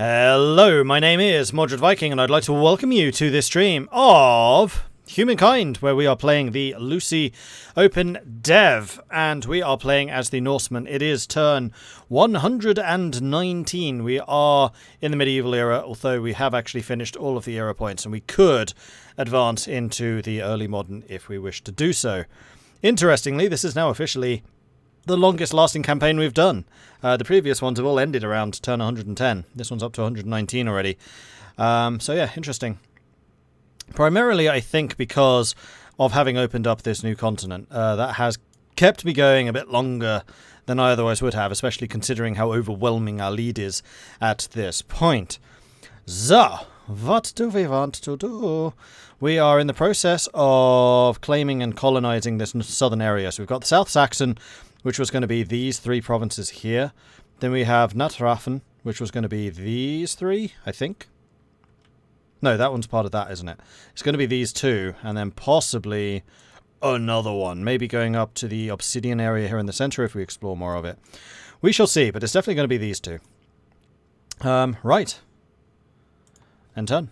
Hello, my name is Mordred Viking, and I'd like to welcome you to this stream of Humankind, where we are playing the Lucy OpenDev, and we are playing as the Norseman. It is turn 119. We are in the medieval era, although we have actually finished all of the era points, and we could advance into the early modern if we wish to do so. Interestingly, this is now officially the longest lasting campaign we've done. The previous ones have all ended around turn 110. This one's up to 119 already. So yeah, interesting. Primarily, I think because of having opened up this new continent, that has kept me going a bit longer than I otherwise would have, especially considering how overwhelming our lead is at this point. So, what do we want to do? We are in the process of claiming and colonizing this southern area. So we've got the South Saxon, which was going to be these three provinces here. Then we have Natrafen, which was going to be these three, I think. No, that one's part of that, isn't it? It's going to be these two, and then possibly another one. Maybe going up to the obsidian area here in the center if we explore more of it. We shall see, but it's definitely going to be these two. Right. And turn.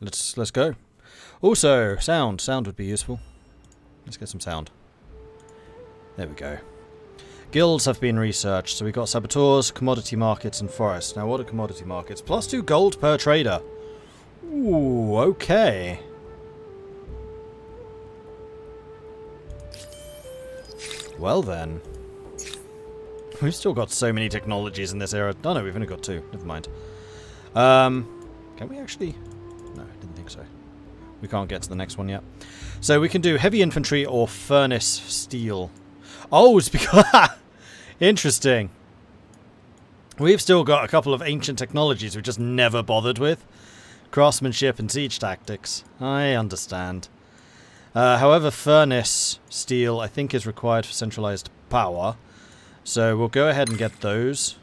Let's go. Also, sound. Sound would be useful. Let's get some sound. There we go. Guilds have been researched, so we've got saboteurs, commodity markets, and forests. Now, what are commodity markets? +2 gold per trader. Ooh, okay. Well then. We've still got so many technologies in this era. Oh no, we've only got 2. Never mind. Can we actually... No, I didn't think so. We can't get to the next one yet. So we can do heavy infantry or furnace steel. Oh, it's because... Interesting. We've still got a couple of ancient technologies we've just never bothered with. Craftsmanship and siege tactics. I understand. However, furnace steel, I think, is required for centralized power. So we'll go ahead and get those.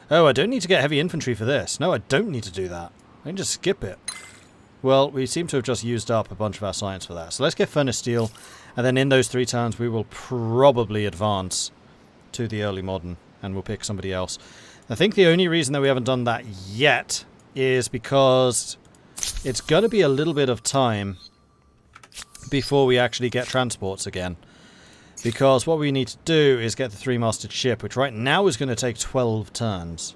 Oh, I don't need to get heavy infantry for this. No, I don't need to do that. I can just skip it. Well, we seem to have just used up a bunch of our science for that. So let's get furnace steel. And then in those 3 turns, we will probably advance to the early modern. And we'll pick somebody else. I think the only reason that we haven't done that yet is because it's going to be a little bit of time before we actually get transports again. Because what we need to do is get the 3-masted ship, which right now is going to take 12 turns.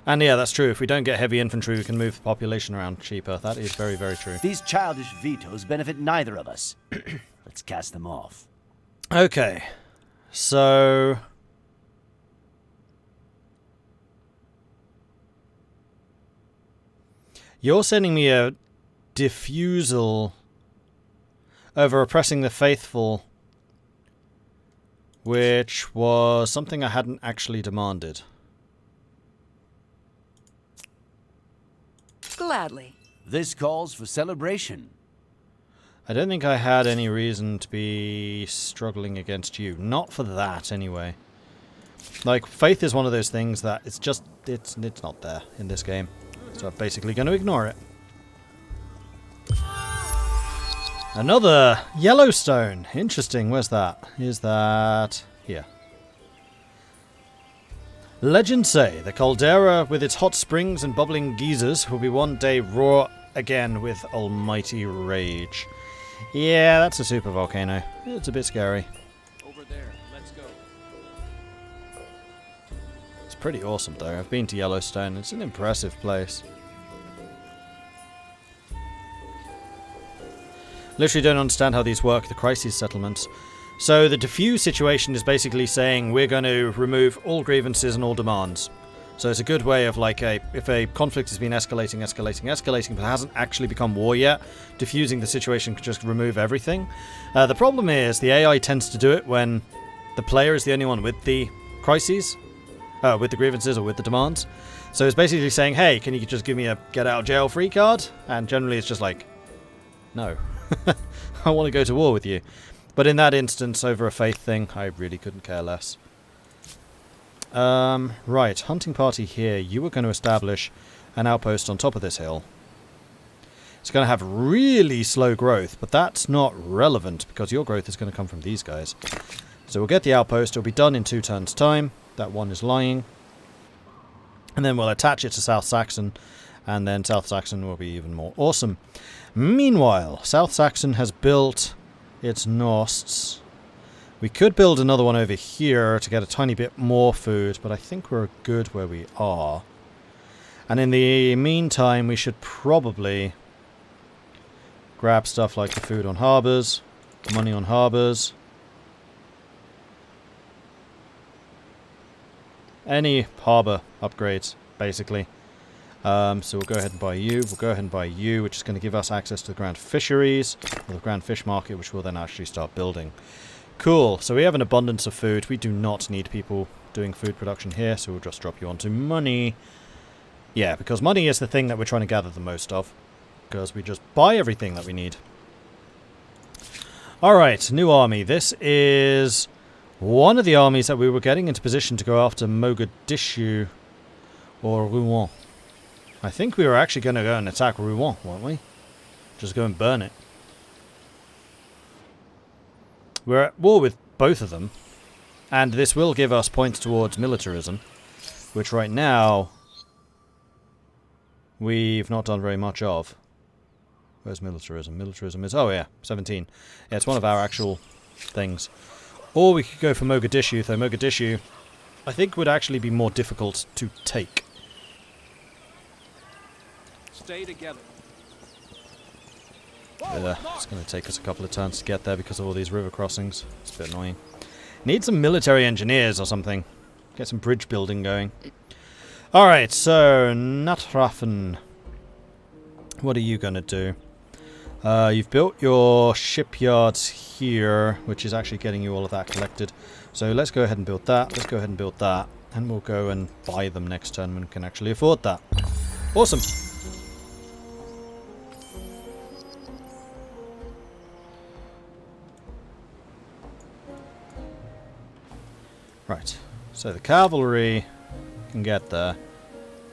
And yeah, that's true. If we don't get heavy infantry, we can move the population around cheaper. That is very, very true. These childish vetoes benefit neither of us. Let's cast them off. Okay. So... You're sending me a diffusal over oppressing the faithful, which was something I hadn't actually demanded. Gladly. This calls for celebration. I don't think I had any reason to be struggling against you. Not for that, anyway. Like, faith is one of those things that it's just, it's not there in this game. So I'm basically going to ignore it. Another Yellowstone. Interesting. Where's that? Is that here? Legends say the caldera with its hot springs and bubbling geysers will be one day roar again with almighty rage. Yeah, that's a super volcano. It's a bit scary. Over there. Let's go. It's pretty awesome though. I've been to Yellowstone. It's an impressive place. Literally don't understand how these work, the crisis settlements. So the diffuse situation is basically saying we're going to remove all grievances and all demands. So it's a good way of, like, if a conflict has been escalating, but hasn't actually become war yet, diffusing the situation could just remove everything. The problem is the AI tends to do it when the player is the only one with the crises, with the grievances or with the demands. So it's basically saying, hey, can you just give me a get out of jail free card? And generally it's just like, no. I want to go to war with you. But in that instance, over a faith thing, I really couldn't care less. Right, hunting party here. You were going to establish an outpost on top of this hill. It's going to have really slow growth, but that's not relevant because your growth is going to come from these guys. So we'll get the outpost. It'll be done in 2 turns' time. That one is lying. And then we'll attach it to South Saxon. And then South Saxon will be even more awesome. Meanwhile, South Saxon has built its Nosts. We could build another one over here to get a tiny bit more food, but I think we're good where we are. And in the meantime, we should probably grab stuff like the food on harbours, money on harbours. Any harbour upgrades, basically. So we'll go ahead and buy you. We'll go ahead and buy you, which is going to give us access to the Grand Fisheries, or the Grand Fish Market, which we'll then actually start building. Cool. So we have an abundance of food. We do not need people doing food production here, so we'll just drop you onto money. Yeah, because money is the thing that we're trying to gather the most of, because we just buy everything that we need. Alright, new army. This is one of the armies that we were getting into position to go after Mogadishu or Rouen. I think we were actually going to go and attack Rouen, weren't we? Just go and burn it. We're at war with both of them, and this will give us points towards militarism, which right now we've not done very much of. Where's militarism? Militarism is, oh yeah, 17. Yeah, it's one of our actual things. Or we could go for Mogadishu, though Mogadishu I think would actually be more difficult to take. Stay together. It's going to take us a couple of turns to get there because of all these river crossings. It's a bit annoying. Need some military engineers or something. Get some bridge building going. Alright, so Natraffen. What are you going to do? You've built your shipyards here, which is actually getting you all of that collected. So let's go ahead and build that. Let's go ahead and build that. And we'll go and buy them next turn when we can actually afford that. Awesome. Right, so the cavalry can get there.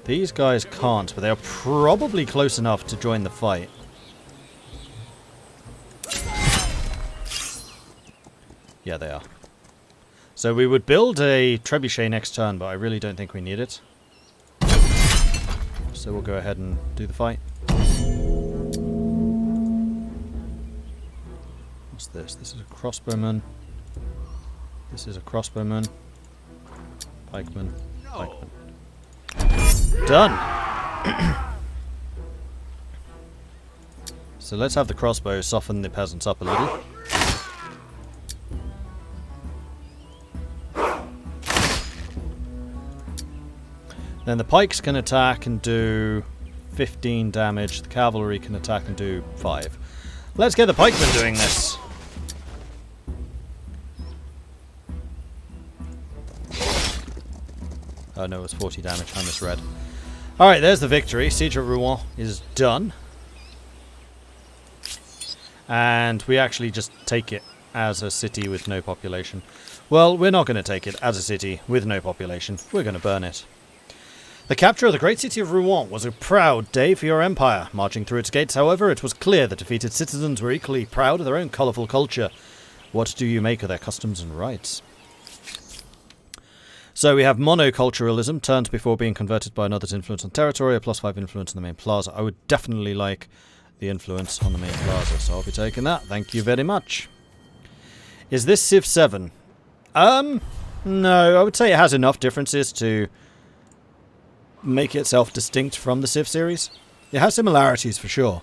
These guys can't, but they're probably close enough to join the fight. Yeah, they are. So we would build a trebuchet next turn, but I really don't think we need it. So we'll go ahead and do the fight. What's this? This is a crossbowman. This is a crossbowman. Pikeman. Pikeman. Done! So let's have the crossbow soften the peasants up a little. Then the pikes can attack and do 15 damage. The cavalry can attack and do 5. Let's get the pikemen doing this. Oh no, it was 40 damage. I misread. Alright, there's the victory. Siege of Rouen is done. And we actually just take it as a city with no population. Well, we're not going to take it as a city with no population. We're going to burn it. The capture of the great city of Rouen was a proud day for your empire. Marching through its gates, however, it was clear that defeated citizens were equally proud of their own colourful culture. What do you make of their customs and rites? So we have monoculturalism, turns before being converted by another's influence on territory, a +5 influence on the main plaza. I would definitely like the influence on the main plaza, so I'll be taking that. Thank you very much. Is this Civ 7? No, I would say it has enough differences to make itself distinct from the Civ series. It has similarities for sure.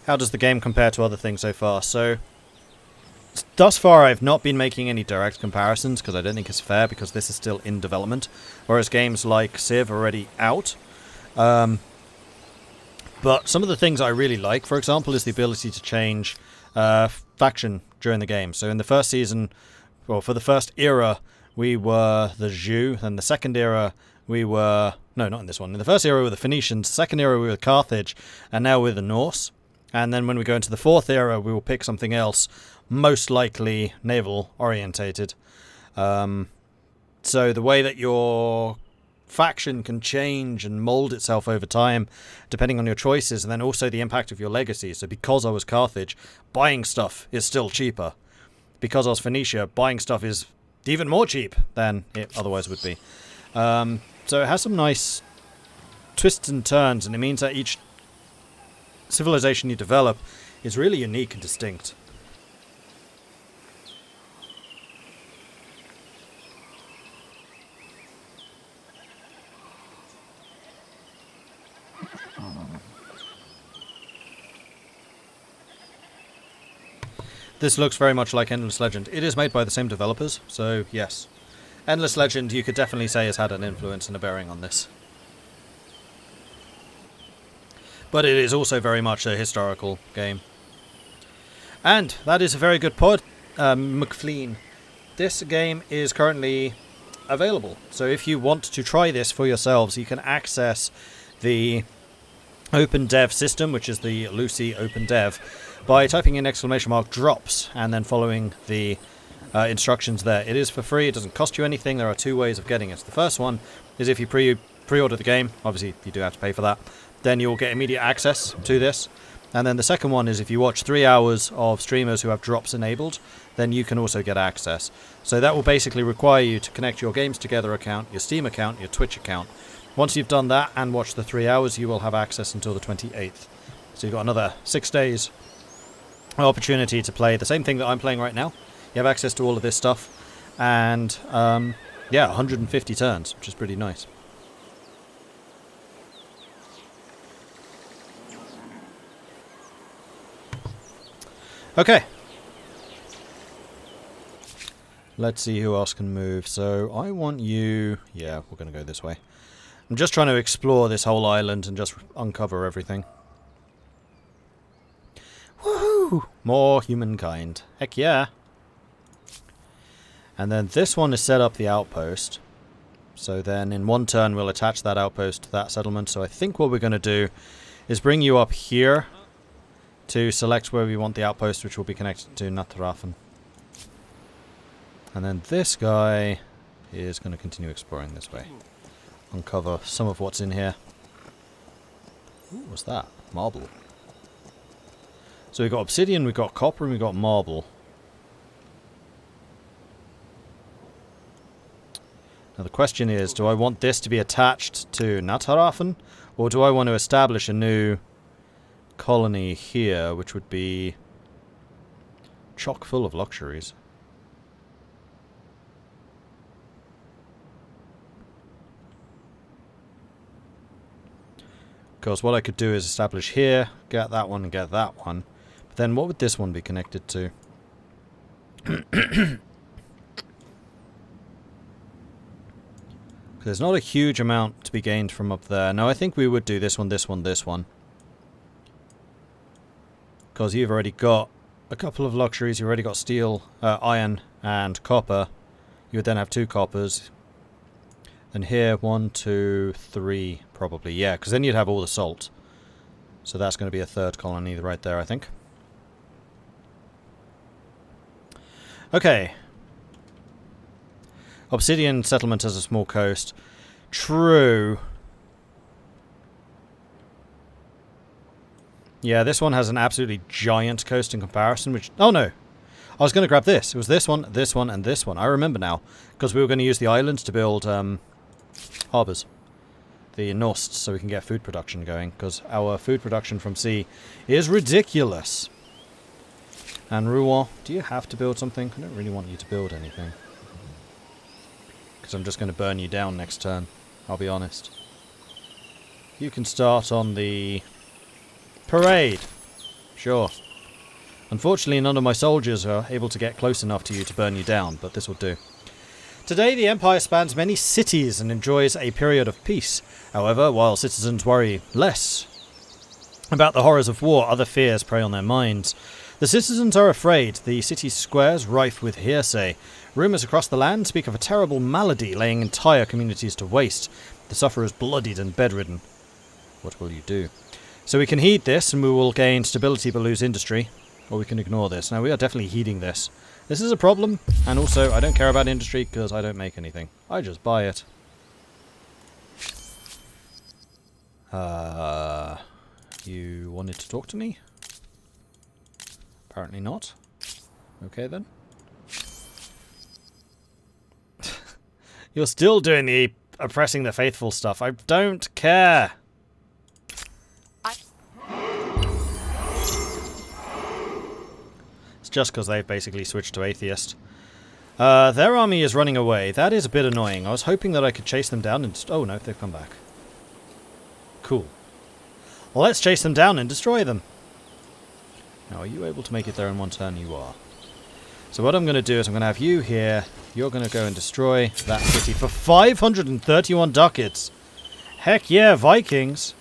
How does the game compare to other things so far? So, thus far I've not been making any direct comparisons because I don't think it's fair because this is still in development, whereas games like Civ are already out. But some of the things I really like, for example, is the ability to change faction during the game. So in the first season, well, for the first era, we were the Jeux, and the second era, we were... No, not in this one. In the first era, we were the Phoenicians, the second era, we were Carthage, and now we're the Norse. And then when we go into the fourth era, we will pick something else, most likely naval orientated. So the way that your faction can change and mold itself over time depending on your choices, and then also the impact of your legacy. So because I was Carthage, buying stuff is still cheaper. Because I was Phoenicia, buying stuff is even more cheap than it otherwise would be. So it has some nice twists and turns, and it means that each civilization you develop is really unique and distinct. This looks very much like Endless Legend. It is made by the same developers, so yes. Endless Legend, you could definitely say, has had an influence and a bearing on this. But it is also very much a historical game. And that is a very good pod, McFleen. This game is currently available. So if you want to try this for yourselves, you can access the OpenDev system, which is the Lucy OpenDev, by typing in !drops and then following the instructions there. It is for free, it doesn't cost you anything. There are two ways of getting it. The first one is if you pre-order the game. Obviously you do have to pay for that. Then you'll get immediate access to this. And then the second one is if you watch 3 hours of streamers who have drops enabled, then you can also get access. So that will basically require you to connect your Games Together account, your Steam account, your Twitch account. Once you've done that and watched the 3 hours, you will have access until the 28th. So you've got another 6 days opportunity to play the same thing that I'm playing right now. You have access to all of this stuff, and yeah, 150 turns, which is pretty nice. Okay, let's see who else can move. So I want you, yeah, we're gonna go this way. I'm just trying to explore this whole island and just uncover everything. Woohoo! More humankind. Heck yeah. And then this one is set up the outpost. So then in one turn we'll attach that outpost to that settlement. So I think what we're going to do is bring you up here to select where we want the outpost, which will be connected to Nathrafen. And then this guy is going to continue exploring this way. Uncover some of what's in here. Ooh, what's that? Marble. So we've got obsidian, we've got copper, and we've got marble. Now the question is, do I want this to be attached to Nathrafen, or do I want to establish a new colony here, which would be chock full of luxuries? Because what I could do is establish here, get that one, and get that one. But then what would this one be connected to? There's not a huge amount to be gained from up there. No, I think we would do this one, this one, this one. Because you've already got a couple of luxuries. You've already got steel, iron, and copper. You would then have 2 coppers. And here, 1, 2, 3, probably. Yeah, because then you'd have all the salt. So that's going to be a 3rd colony right there, I think. Okay. Obsidian settlement has a small coast. True. Yeah, this one has an absolutely giant coast in comparison, which... Oh, no. I was going to grab this. It was this one, and this one. I remember now. Because we were going to use the islands to build harbours. The Norsts, so we can get food production going. Because our food production from sea is ridiculous. And Rouen, do you have to build something? I don't really want you to build anything. Because I'm just going to burn you down next turn. I'll be honest. You can start on the parade. Sure. Unfortunately, none of my soldiers are able to get close enough to you to burn you down, but this will do. Today, the Empire spans many cities and enjoys a period of peace. However, while citizens worry less about the horrors of war, other fears prey on their minds. The citizens are afraid, the city's squares rife with hearsay. Rumours across the land speak of a terrible malady laying entire communities to waste, the sufferers bloodied and bedridden. What will you do? So we can heed this and we will gain stability but lose industry, or we can ignore this. Now we are definitely heeding this. This is a problem, and also I don't care about industry because I don't make anything. I just buy it. You wanted to talk to me? Apparently not. Okay then. You're still doing the oppressing the faithful stuff. I don't care. It's just because they've basically switched to atheist. Their army is running away. That is a bit annoying. I was hoping that I could chase them down and... Oh no, they've come back. Cool. Well, let's chase them down and destroy them. Now, are you able to make it there in one turn? You are. So what I'm going to do is I'm going to have you here. You're going to go and destroy that city for 531 ducats. Heck yeah, Vikings.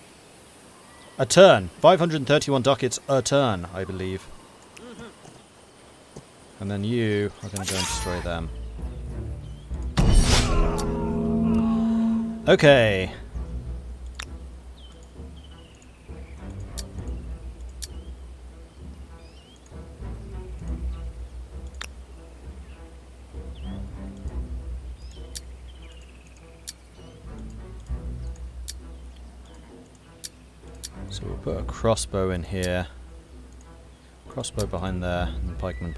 A turn. 531 ducats a turn, I believe. And then you are going to go and destroy them. Okay. So we'll put a crossbow in here. Crossbow behind there, and pikeman.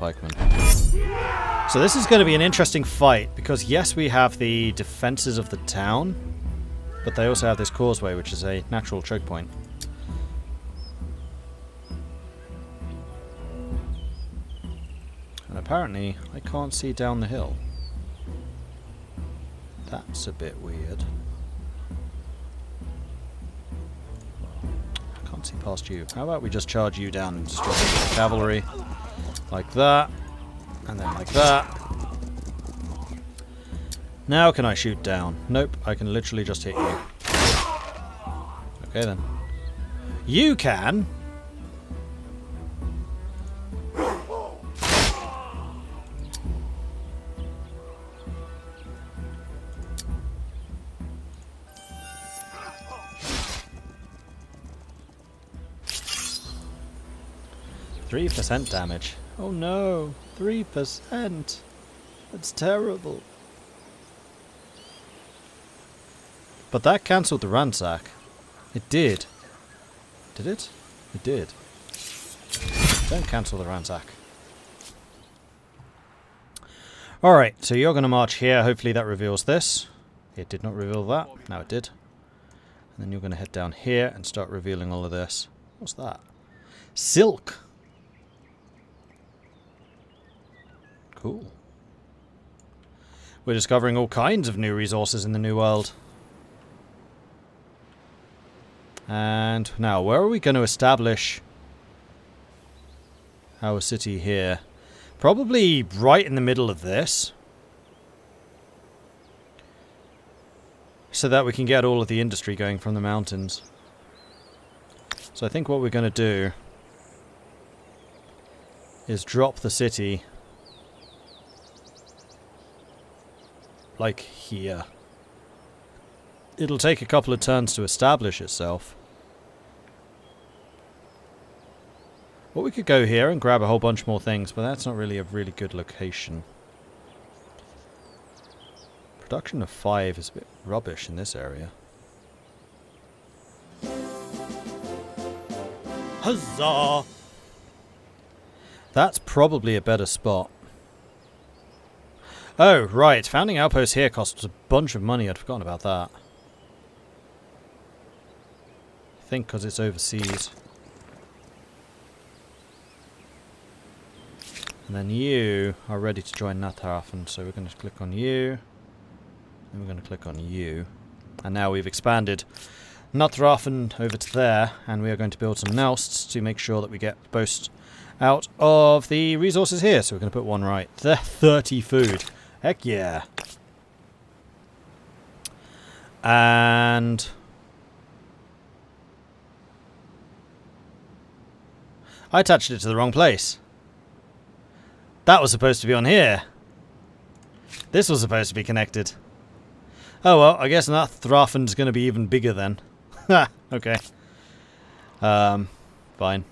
So this is going to be an interesting fight, because yes, we have the defences of the town, but they also have this causeway, which is a natural choke point. And apparently, I can't see down the hill. That's a bit weird. See past you. How about we just charge you down and destroy the cavalry like that, and then like that. Now can I shoot down? Nope, I can literally just hit you. Okay then. You can. 3% damage. Oh no, 3%. That's terrible. But that cancelled the ransack. It did. Did it? It did. Don't cancel the ransack. Alright, so you're going to march here. Hopefully that reveals this. It did not reveal that. Now it did. And then you're going to head down here and start revealing all of this. What's that? Silk! Cool. We're discovering all kinds of new resources in the new world. And now, where are we going to establish our city here? Probably right in the middle of this. So that we can get all of the industry going from the mountains. So I think what we're going to do is drop the city like here. It'll take a couple of turns to establish itself. Well, we could go here and grab a whole bunch more things, but that's not really a really good location. Production of 5 is a bit rubbish in this area. Huzzah! That's probably a better spot. Oh, right. Founding outposts here costs a bunch of money. I'd forgotten about that. I think because it's overseas. And then you are ready to join Natharafn, so we're going to click on you. And we're going to click on you. And now we've expanded Natharafn over to there, and we are going to build some nousts to make sure that we get most out of the resources here. So we're going to put one right there. 30 food. Heck yeah. And I attached it to the wrong place. That was supposed to be on here. This was supposed to be connected. Oh well, I guess Nathrafn's going to be even bigger then. Ha, okay. Fine.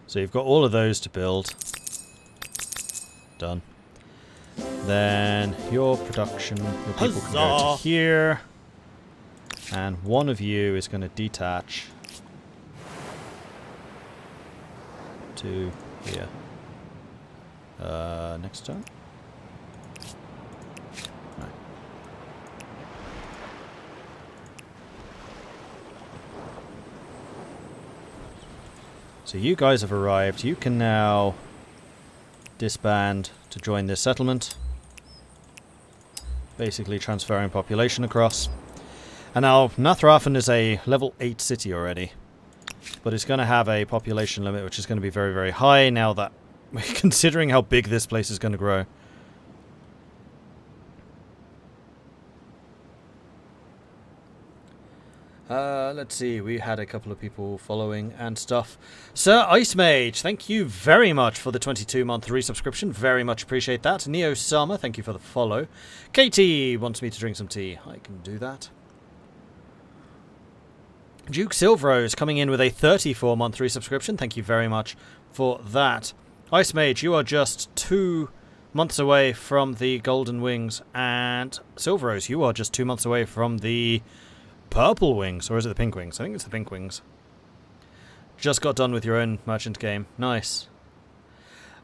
So you've got all of those to build. Done. Then your production, your people can go to here. And one of you is going to detach to here. Next turn? No. So you guys have arrived. You can now disband to join this settlement. Basically transferring population across. And now Nathrafen is a level 8 city already. But it's going to have a population limit which is going to be very, very high now that considering how big this place is going to grow. Let's see, we had a couple of people following and stuff. Sir Ice Mage, thank you very much for the 22-month resubscription. Very much appreciate that. Neo Sama, thank you for the follow. Katie wants me to drink some tea. I can do that. Duke Silverose coming in with a 34-month resubscription. Thank you very much for that. Ice Mage, you are just 2 months away from the Golden Wings. And Silverose, you are just 2 months away from the Purple Wings. Or is it the Pink Wings? I think it's the Pink Wings. Just got done with your own merchant game. Nice.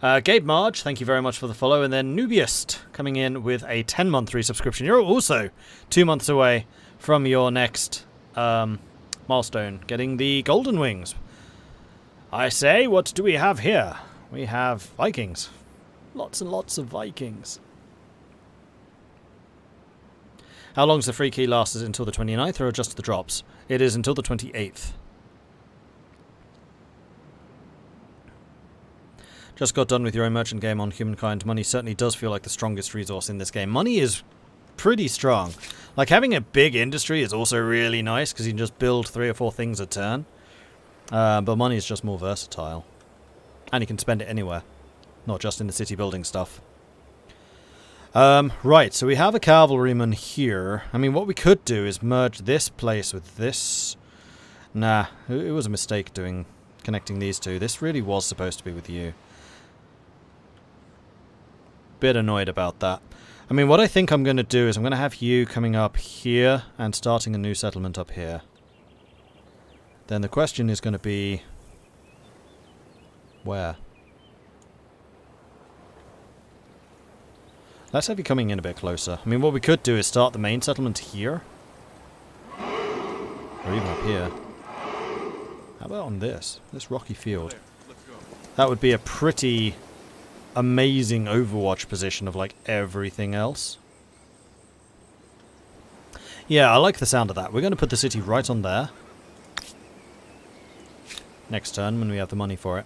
Gabe Marge, thank you very much for the follow. And then Nubiest coming in with a 10-month resubscription. You're also 2 months away from your next milestone, getting the Golden Wings. I say, what do we have here? We have Vikings. Lots and lots of Vikings. How long does the free key last? Is it until the 29th or just the drops? It is until the 28th. Just got done with your own merchant game on Humankind. Money certainly does feel like the strongest resource in this game. Money is pretty strong. Like, having a big industry is also really nice because you can just build 3 or 4 things a turn. But money is just more versatile. And you can spend it anywhere. Not just in the city building stuff. Right, so we have a cavalryman here. I mean, what we could do is merge this place with this. Nah, it was a mistake connecting these two. This really was supposed to be with you. Bit annoyed about that. I mean, what I think I'm going to do is I'm going to have you coming up here and starting a new settlement up here. Then the question is going to be... where? Let's have you coming in a bit closer. I mean, what we could do is start the main settlement here. Or even up here. How about on this rocky field? That would be a pretty amazing Overwatch position of, like, everything else. Yeah, I like the sound of that. We're going to put the city right on there. Next turn, when we have the money for it.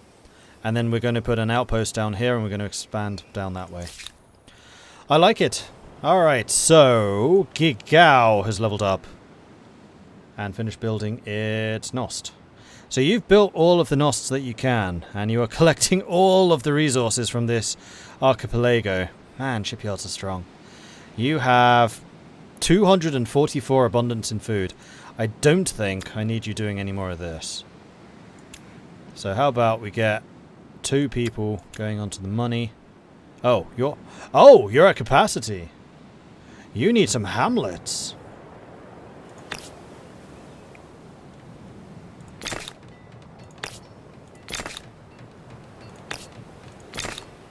And then we're going to put an outpost down here, and we're going to expand down that way. I like it. Alright, so Gigao has leveled up. And finished building its Nost. So you've built all of the Nosts that you can, and you are collecting all of the resources from this archipelago. Man, shipyards are strong. You have 244 abundance in food. I don't think I need you doing any more of this. So how about we get 2 people going onto the money. Oh, you're at capacity. You need some hamlets.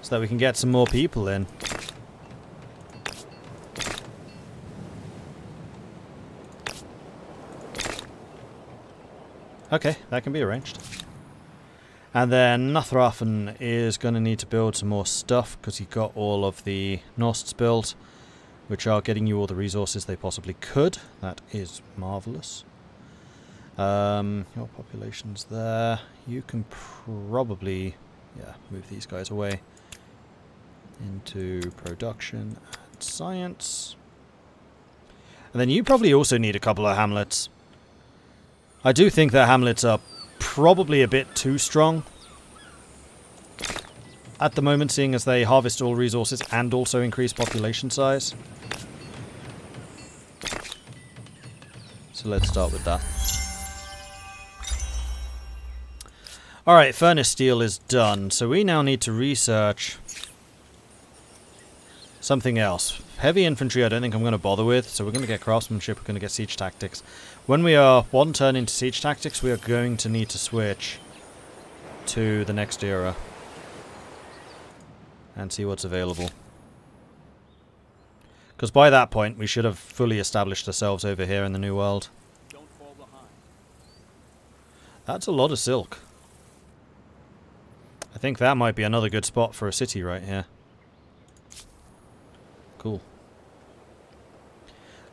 So that we can get some more people in. Okay, that can be arranged. And then Nathrafen is going to need to build some more stuff because he got all of the Nosts built, which are getting you all the resources they possibly could. That is marvellous. Your population's there. You can probably, move these guys away into production and science. And then you probably also need a couple of hamlets. I do think that hamlets are probably a bit too strong at the moment, seeing as they harvest all resources and also increase population size. So let's start with that. Alright, furnace steel is done, so we now need to research something else. Heavy infantry I don't think I'm going to bother with, so we're going to get craftsmanship, we're going to get siege tactics. When we are one turn into siege tactics, we are going to need to switch to the next era and see what's available. Because by that point, we should have fully established ourselves over here in the New World. Don't fall behind. That's a lot of silk. I think that might be another good spot for a city right here. Cool.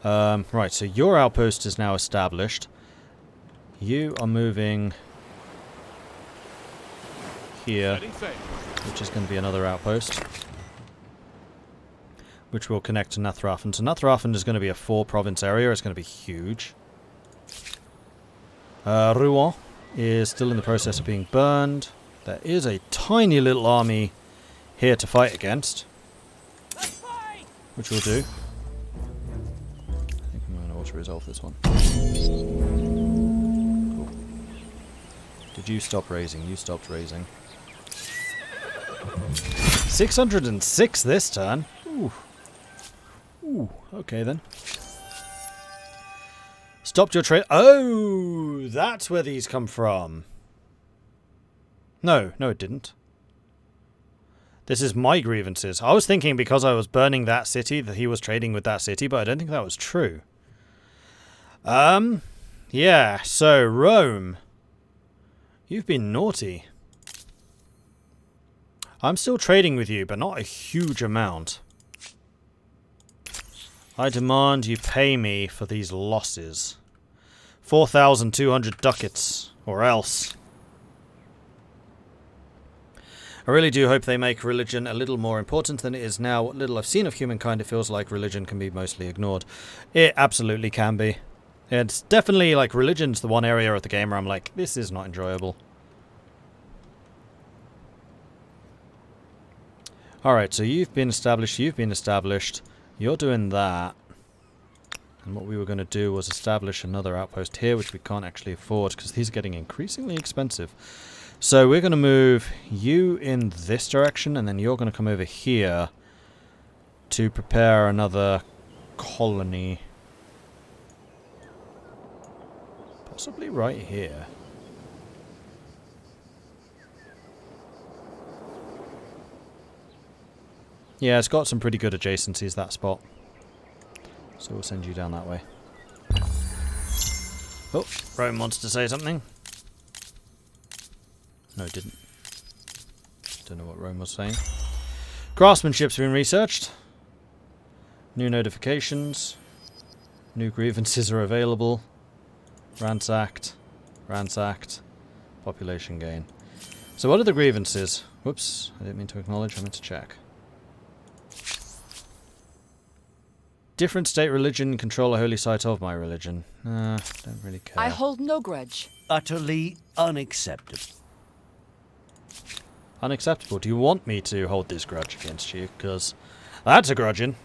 Right, so your outpost is now established. You are moving here, which is going to be another outpost, which will connect to Nathrafen. So Nathrafen is going to be a 4-province area. It's going to be huge. Rouen is still in the process of being burned. There is a tiny little army here to fight against, which we'll do. I think I'm going to auto-resolve this one. Cool. Did you stop raising? You stopped raising. 606 this turn. Ooh. Ooh, okay then. Stopped your trade. Oh, that's where these come from. No, it didn't. This is my grievances. I was thinking because I was burning that city that he was trading with that city, but I don't think that was true. Yeah, so Rome. You've been naughty. I'm still trading with you, but not a huge amount. I demand you pay me for these losses. 4,200 ducats, or else. I really do hope they make religion a little more important than it is now. What little I've seen of humankind, it feels like religion can be mostly ignored. It absolutely can be. It's definitely like religion's the one area of the game where I'm like, this is not enjoyable. Alright, so you've been established, You're doing that. And what we were going to do was establish another outpost here, which we can't actually afford because these are getting increasingly expensive. So we're going to move you in this direction, and then you're going to come over here to prepare another colony. Possibly right here. Yeah, it's got some pretty good adjacencies, that spot. So we'll send you down that way. Oh, Rome wants to say something. No, it didn't. Don't know what Rome was saying. Craftsmanship's been researched. New notifications. New grievances are available. Ransacked. Ransacked. Population gain. So what are the grievances? Whoops, I didn't mean to acknowledge, I meant to check. Different state religion, control a holy site of my religion. Don't really care. I hold no grudge. Utterly unacceptable. Unacceptable. Do you want me to hold this grudge against you? Because that's a grudging.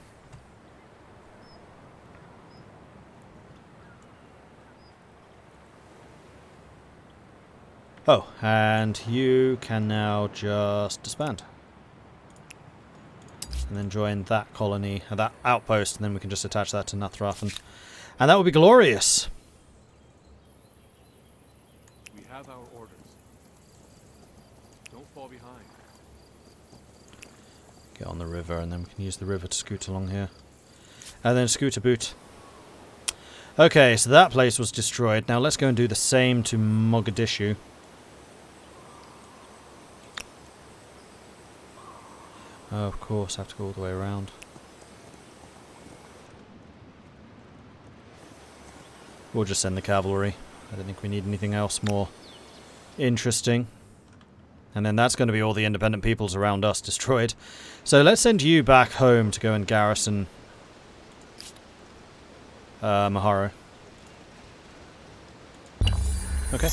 Oh, and you can now just disband. And then join that colony, that outpost, and then we can just attach that to Nathrafen. And that would be glorious. We have our orders. Don't fall behind. Get on the river, and then we can use the river to scoot along here. And then scoot a boot. Okay, so that place was destroyed. Now let's go and do the same to Mogadishu. Oh, of course, I have to go all the way around. We'll just send the cavalry. I don't think we need anything else more interesting. And then that's going to be all the independent peoples around us destroyed. So let's send you back home to go and garrison Maharo. Okay.